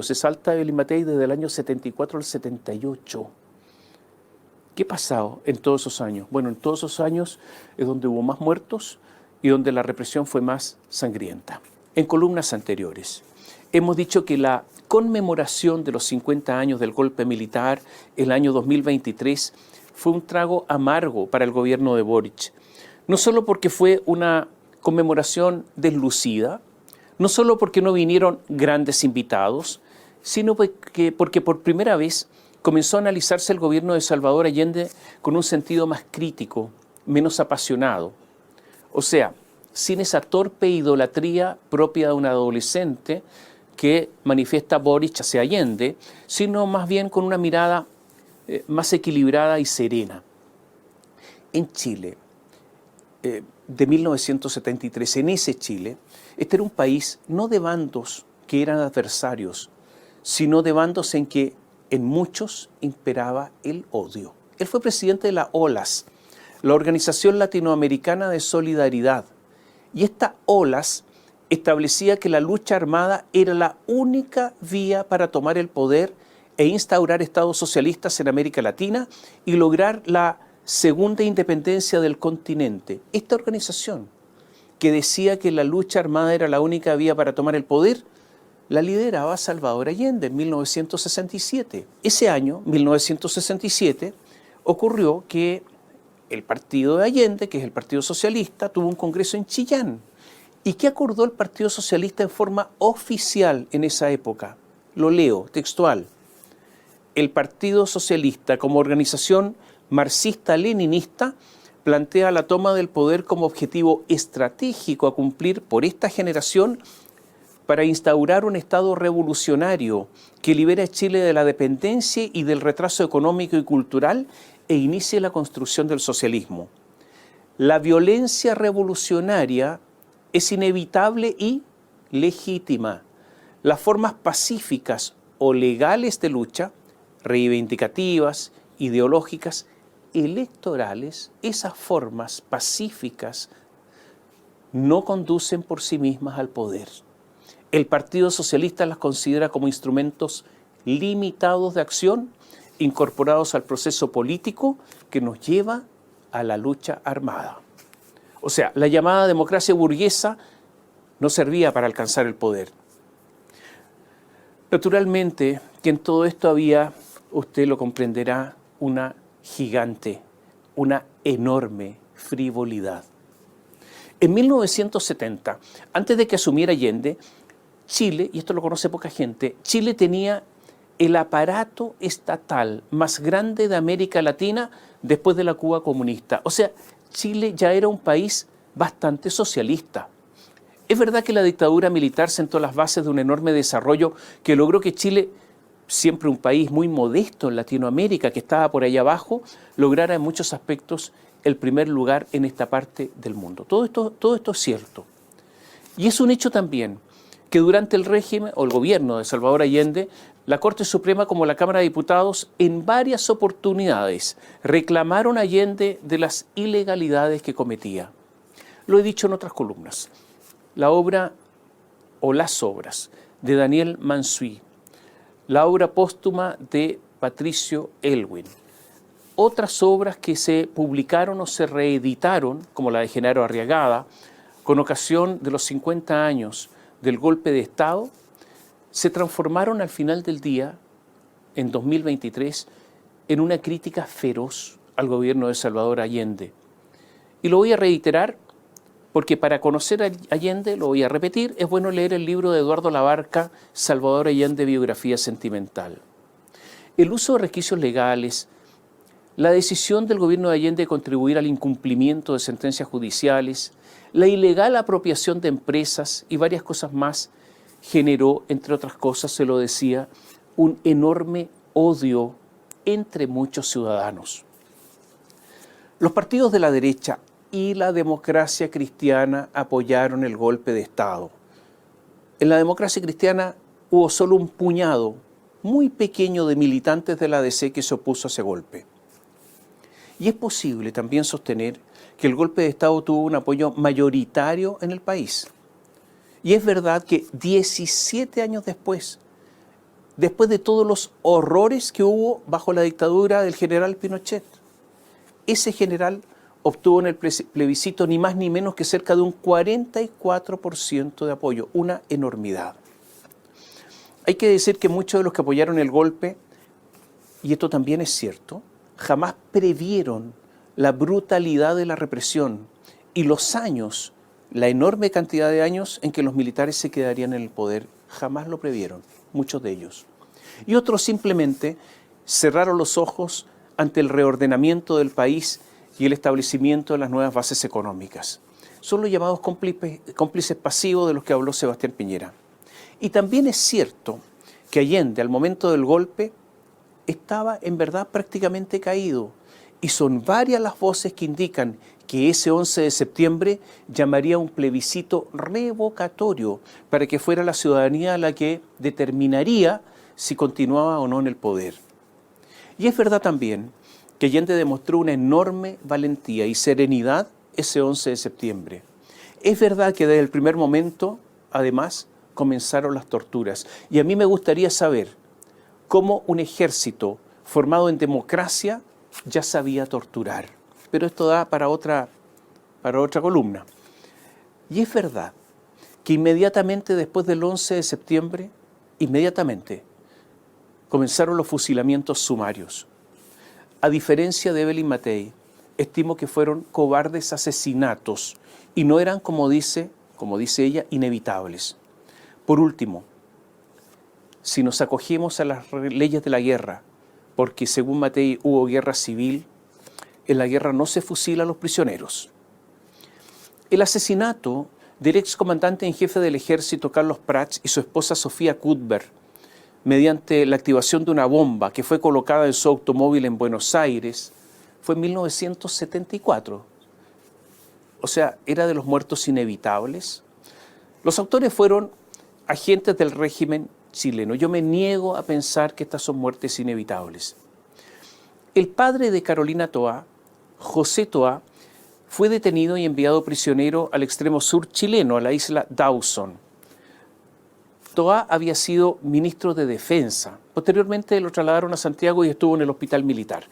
Se salta Evelyn Matei desde el año 74 al 78. ¿Qué ha pasado en todos esos años? Bueno, en todos esos años es donde hubo más muertos y donde la represión fue más sangrienta. En columnas anteriores hemos dicho que la conmemoración de los 50 años del golpe militar el año 2023 fue un trago amargo para el gobierno de Boric. No solo porque fue una conmemoración deslucida, no solo porque no vinieron grandes invitados, sino porque por primera vez comenzó a analizarse el gobierno de Salvador Allende con un sentido más crítico, menos apasionado. O sea, sin esa torpe idolatría propia de un adolescente que manifiesta Boric hacia Allende, sino más bien con una mirada más equilibrada y serena. En Chile, de 1973, en ese Chile, este era un país no de bandos que eran adversarios, sino de bandos en que en muchos imperaba el odio. Él fue presidente de la OLAS, la Organización Latinoamericana de Solidaridad, y esta OLAS establecía que la lucha armada era la única vía para tomar el poder e instaurar estados socialistas en América Latina y lograr la segunda independencia del continente. Esta organización, que decía que la lucha armada era la única vía para tomar el poder, la lideraba Salvador Allende en 1967. Ese año, 1967, ocurrió que el partido de Allende, que es el Partido Socialista, tuvo un congreso en Chillán. ¿Y qué acordó el Partido Socialista en forma oficial en esa época? Lo leo, textual. El Partido Socialista, como organización marxista-leninista, plantea la toma del poder como objetivo estratégico a cumplir por esta generación para instaurar un Estado revolucionario que libere a Chile de la dependencia y del retraso económico y cultural e inicie la construcción del socialismo. La violencia revolucionaria es inevitable y legítima. Las formas pacíficas o legales de lucha, reivindicativas, ideológicas, electorales, esas formas pacíficas no conducen por sí mismas al poder. El Partido Socialista las considera como instrumentos limitados de acción incorporados al proceso político que nos lleva a la lucha armada. O sea, la llamada democracia burguesa no servía para alcanzar el poder. Naturalmente que en todo esto había, usted lo comprenderá, una gigante, una enorme frivolidad. En 1970, antes de que asumiera Allende, Chile, y esto lo conoce poca gente, Chile tenía el aparato estatal más grande de América Latina después de la Cuba comunista. O sea, Chile ya era un país bastante socialista. Es verdad que la dictadura militar sentó las bases de un enorme desarrollo que logró que Chile, siempre un país muy modesto en Latinoamérica, que estaba por allá abajo, lograra en muchos aspectos el primer lugar en esta parte del mundo. Todo esto es cierto. Y es un hecho también que durante el régimen o el gobierno de Salvador Allende, la Corte Suprema como la Cámara de Diputados en varias oportunidades reclamaron a Allende de las ilegalidades que cometía. Lo he dicho en otras columnas. La obra o las obras de Daniel Mansuy, la obra póstuma de Patricio Elwin, otras obras que se publicaron o se reeditaron, como la de Genaro Arriagada, con ocasión de los 50 años del golpe de Estado, se transformaron al final del día, en 2023, en una crítica feroz al gobierno de Salvador Allende. Y lo voy a reiterar porque para conocer a Allende, lo voy a repetir, es bueno leer el libro de Eduardo Labarca, Salvador Allende, Biografía Sentimental. El uso de resquicios legales, la decisión del gobierno de Allende de contribuir al incumplimiento de sentencias judiciales, la ilegal apropiación de empresas y varias cosas más, generó, entre otras cosas, se lo decía, un enorme odio entre muchos ciudadanos. Los partidos de la derecha y la democracia cristiana apoyaron el golpe de Estado. En la democracia cristiana hubo solo un puñado muy pequeño de militantes de la DC que se opuso a ese golpe. Y es posible también sostener que el golpe de Estado tuvo un apoyo mayoritario en el país. Y es verdad que 17 años después, después de todos los horrores que hubo bajo la dictadura del general Pinochet. Ese general obtuvo en el plebiscito ni más ni menos que cerca de un 44% de apoyo, una enormidad. Hay que decir que muchos de los que apoyaron el golpe, y esto también es cierto, jamás previeron la brutalidad de la represión y los años, la enorme cantidad de años en que los militares se quedarían en el poder. Jamás lo previeron, muchos de ellos. Y otros simplemente cerraron los ojos ante el reordenamiento del país y el establecimiento de las nuevas bases económicas. Son los llamados cómplices pasivos de los que habló Sebastián Piñera. Y también es cierto que Allende, al momento del golpe, estaba en verdad prácticamente caído. Y son varias las voces que indican que ese 11 de septiembre llamaría un plebiscito revocatorio para que fuera la ciudadanía la que determinaría si continuaba o no en el poder. Y es verdad también que Allende demostró una enorme valentía y serenidad ese 11 de septiembre. Es verdad que desde el primer momento, además, comenzaron las torturas. Y a mí me gustaría saber cómo un ejército formado en democracia ya sabía torturar. Pero esto da para otra columna. Y es verdad que inmediatamente después del 11 de septiembre, inmediatamente, comenzaron los fusilamientos sumarios. A diferencia de Evelyn Matei, estimo que fueron cobardes asesinatos y no eran, como dice ella, inevitables. Por último, si nos acogemos a las leyes de la guerra, porque según Matei hubo guerra civil, en la guerra no se fusila a los prisioneros. El asesinato del excomandante en jefe del ejército Carlos Prats y su esposa Sofía Cuthbert, mediante la activación de una bomba que fue colocada en su automóvil en Buenos Aires, fue en 1974. O sea, ¿era de los muertos inevitables? Los autores fueron agentes del régimen chileno. Yo me niego a pensar que estas son muertes inevitables. El padre de Carolina Toá, José Toá, fue detenido y enviado prisionero al extremo sur chileno, a la isla Dawson. Toá había sido ministro de Defensa. Posteriormente lo trasladaron a Santiago y estuvo en el hospital militar.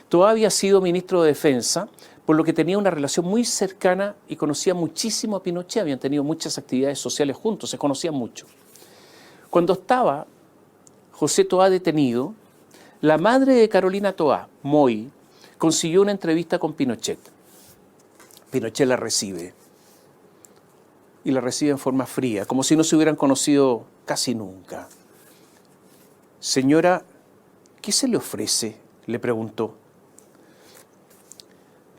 Toá había sido ministro de Defensa, por lo que tenía una relación muy cercana y conocía muchísimo a Pinochet. Habían tenido muchas actividades sociales juntos, se conocían mucho. Cuando estaba José Toá detenido, la madre de Carolina Toá, Moy, consiguió una entrevista con Pinochet. Pinochet la recibe. Y la recibe en forma fría, como si no se hubieran conocido casi nunca. Señora, ¿qué se le ofrece?, le preguntó.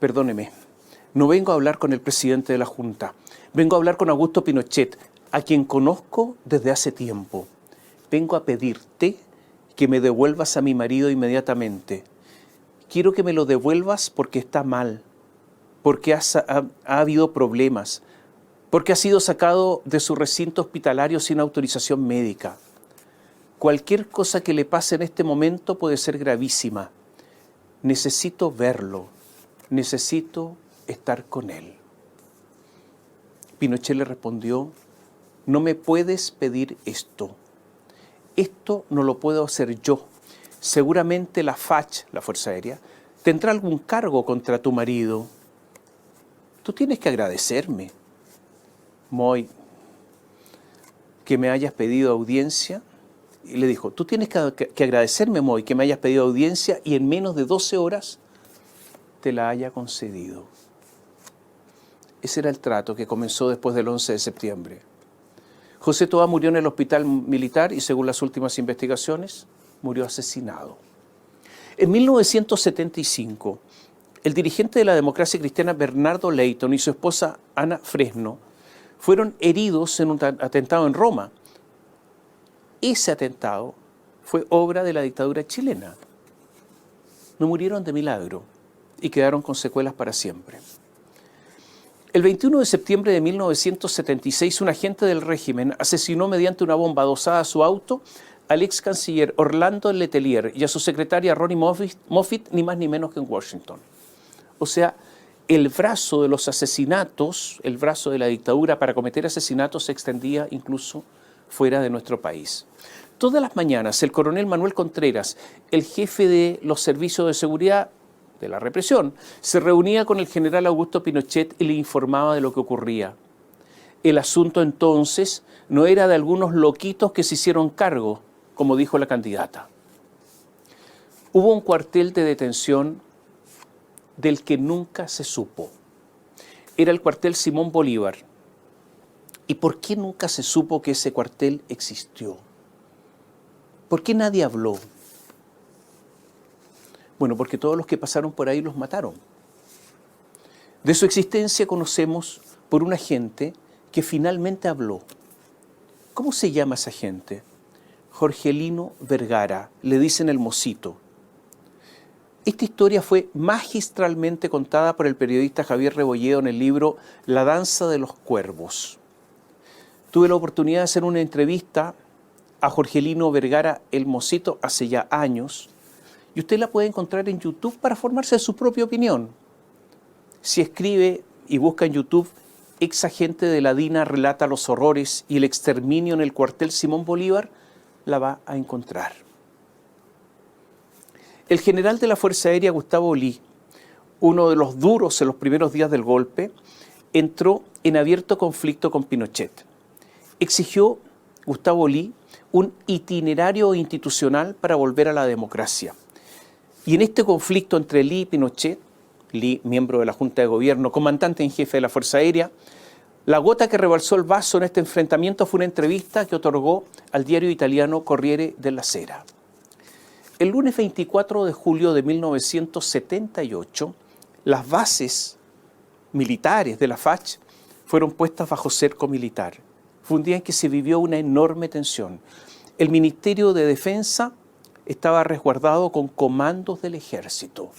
Perdóneme, no vengo a hablar con el presidente de la Junta. Vengo a hablar con Augusto Pinochet, a quien conozco desde hace tiempo. Vengo a pedirte que me devuelvas a mi marido inmediatamente. Quiero que me lo devuelvas porque está mal, porque ha habido problemas, porque ha sido sacado de su recinto hospitalario sin autorización médica. Cualquier cosa que le pase en este momento puede ser gravísima. Necesito verlo, necesito estar con él. Pinochet le respondió: no me puedes pedir esto. Esto no lo puedo hacer yo. Seguramente la FACH, la Fuerza Aérea, tendrá algún cargo contra tu marido. Tú tienes que agradecerme, Moy, que me hayas pedido audiencia. Y le dijo, tú tienes que agradecerme, Moy, que me hayas pedido audiencia y en menos de 12 horas te la haya concedido. Ese era el trato que comenzó después del 11 de septiembre. José Toá murió en el hospital militar y, según las últimas investigaciones, murió asesinado. En 1975, el dirigente de la democracia cristiana Bernardo Leighton y su esposa Ana Fresno fueron heridos en un atentado en Roma. Ese atentado fue obra de la dictadura chilena. No murieron de milagro y quedaron con secuelas para siempre. El 21 de septiembre de 1976, un agente del régimen asesinó mediante una bomba adosada a su auto al ex canciller Orlando Letelier y a su secretaria Ronnie Moffitt, ni más ni menos que en Washington. O sea, el brazo de los asesinatos, el brazo de la dictadura para cometer asesinatos se extendía incluso fuera de nuestro país. Todas las mañanas el coronel Manuel Contreras, el jefe de los servicios de seguridad de la represión, se reunía con el general Augusto Pinochet y le informaba de lo que ocurría. El asunto entonces no era de algunos loquitos que se hicieron cargo, como dijo la candidata. Hubo un cuartel de detención del que nunca se supo. Era el cuartel Simón Bolívar. ¿Y por qué nunca se supo que ese cuartel existió? ¿Por qué nadie habló? Bueno, porque todos los que pasaron por ahí los mataron. De su existencia conocemos por una gente que finalmente habló. ¿Cómo se llama esa gente? Jorgelino Vergara, le dicen el Mocito. Esta historia fue magistralmente contada por el periodista Javier Rebolledo en el libro La danza de los cuervos. Tuve la oportunidad de hacer una entrevista a Jorgelino Vergara, el Mocito, hace ya años, y usted la puede encontrar en YouTube para formarse su propia opinión. Si escribe y busca en YouTube, ex agente de la DINA relata los horrores y el exterminio en el cuartel Simón Bolívar, la va a encontrar. El general de la Fuerza Aérea, Gustavo Lee, uno de los duros en los primeros días del golpe, entró en abierto conflicto con Pinochet. Exigió, Gustavo Lee, un itinerario institucional para volver a la democracia. Y en este conflicto entre Lee y Pinochet, Lee, miembro de la Junta de Gobierno, comandante en jefe de la Fuerza Aérea, la gota que rebalsó el vaso en este enfrentamiento fue una entrevista que otorgó al diario italiano Corriere della Sera. El lunes 24 de julio de 1978, las bases militares de la FACH fueron puestas bajo cerco militar. Fue un día en que se vivió una enorme tensión. El Ministerio de Defensa estaba resguardado con comandos del ejército.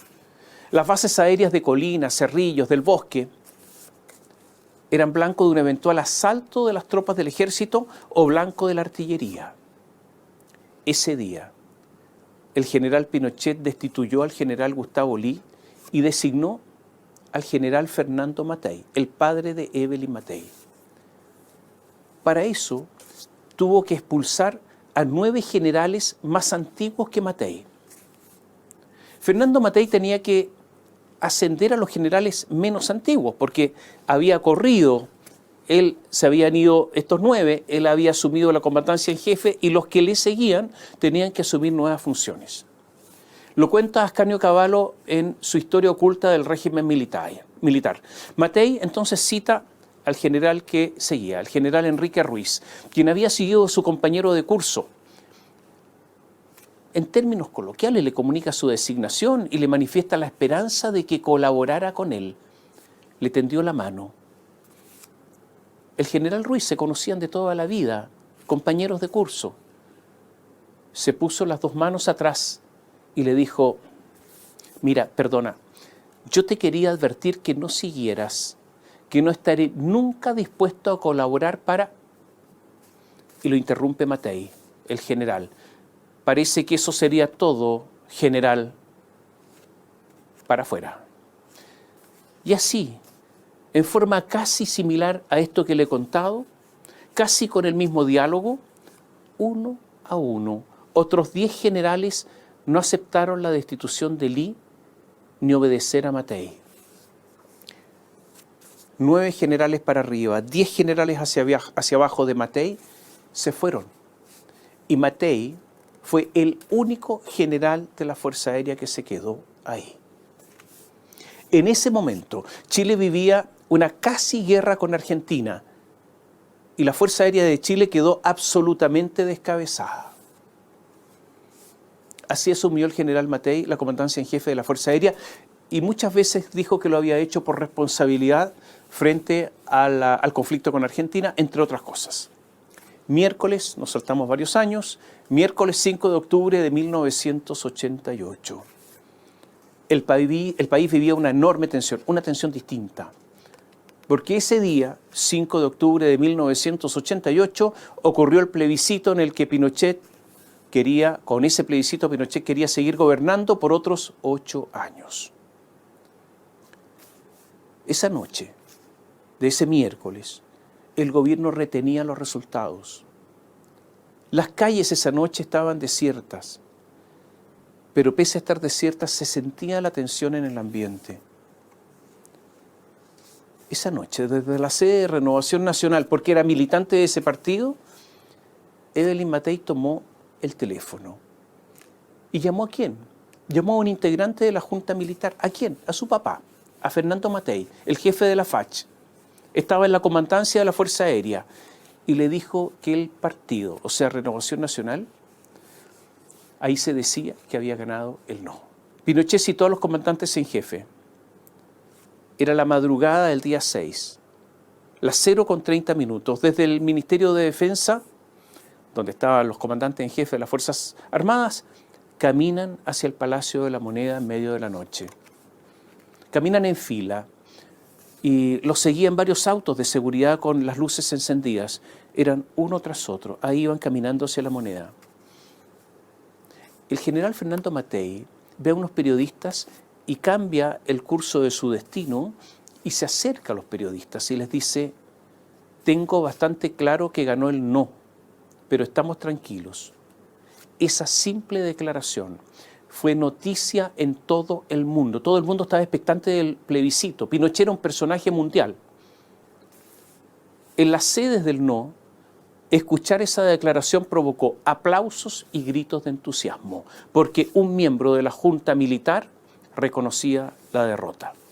Las bases aéreas de Colinas, Cerrillos, del Bosque, eran blanco de un eventual asalto de las tropas del ejército o blanco de la artillería. Ese día, el general Pinochet destituyó al general Gustavo Lee y designó al general Fernando Matei, el padre de Evelyn Matei. Para eso, tuvo que expulsar a 9 generales más antiguos que Matei. Fernando Matei tenía que ascender a los generales menos antiguos, porque había corrido, se habían ido estos 9, él había asumido la comandancia en jefe y los que le seguían tenían que asumir nuevas funciones. Lo cuenta Ascanio Cavallo en su Historia oculta del régimen militar. Matei entonces cita al general que seguía, al general Enrique Ruiz, quien había sido su compañero de curso. En términos coloquiales le comunica su designación y le manifiesta la esperanza de que colaborara con él. Le tendió la mano. El general Ruiz se conocían de toda la vida, compañeros de curso. Se puso las 2 manos atrás y le dijo: mira, perdona, yo te quería advertir que no siguieras, que no estaré nunca dispuesto a colaborar para... Y lo interrumpe Matei, el general. Parece que eso sería todo, general, para afuera. Y así, en forma casi similar a esto que le he contado, casi con el mismo diálogo, uno a uno, otros 10 generales no aceptaron la destitución de Lee ni obedecer a Matei. 9 generales para arriba, 10 generales hacia abajo de Matei se fueron. Y Matei fue el único general de la Fuerza Aérea que se quedó ahí. En ese momento, Chile vivía una casi guerra con Argentina y la Fuerza Aérea de Chile quedó absolutamente descabezada. Así asumió el general Matei la comandancia en jefe de la Fuerza Aérea y muchas veces dijo que lo había hecho por responsabilidad frente al conflicto con Argentina, entre otras cosas. Miércoles, nos saltamos varios años, miércoles 5 de octubre de 1988. El país vivía una enorme tensión, una tensión distinta. Porque ese día, 5 de octubre de 1988, ocurrió el plebiscito en el que Pinochet quería seguir gobernando por otros 8 años. Esa noche, de ese miércoles, el gobierno retenía los resultados. Las calles esa noche estaban desiertas, pero pese a estar desiertas se sentía la tensión en el ambiente. Esa noche, desde la sede de Renovación Nacional, porque era militante de ese partido, Evelyn Matei tomó el teléfono. ¿Y llamó a quién? Llamó a un integrante de la Junta Militar. ¿A quién? A su papá, a Fernando Matei, el jefe de la FACH. Estaba en la comandancia de la Fuerza Aérea y le dijo que el partido, o sea, Renovación Nacional, ahí se decía que había ganado el no. Pinochet citó a los comandantes en jefe. Era la madrugada del día 6, las 0:30. Desde el Ministerio de Defensa, donde estaban los comandantes en jefe de las Fuerzas Armadas, caminan hacia el Palacio de la Moneda en medio de la noche. Caminan en fila y los seguían varios autos de seguridad con las luces encendidas. Eran uno tras otro, ahí iban caminando hacia la Moneda. El general Fernando Matei ve a unos periodistas y cambia el curso de su destino y se acerca a los periodistas y les dice: tengo bastante claro que ganó el no, pero estamos tranquilos. Esa simple declaración fue noticia en todo el mundo. Todo el mundo estaba expectante del plebiscito. Pinochet era un personaje mundial. En las sedes del no, escuchar esa declaración provocó aplausos y gritos de entusiasmo, porque un miembro de la Junta Militar reconocía la derrota.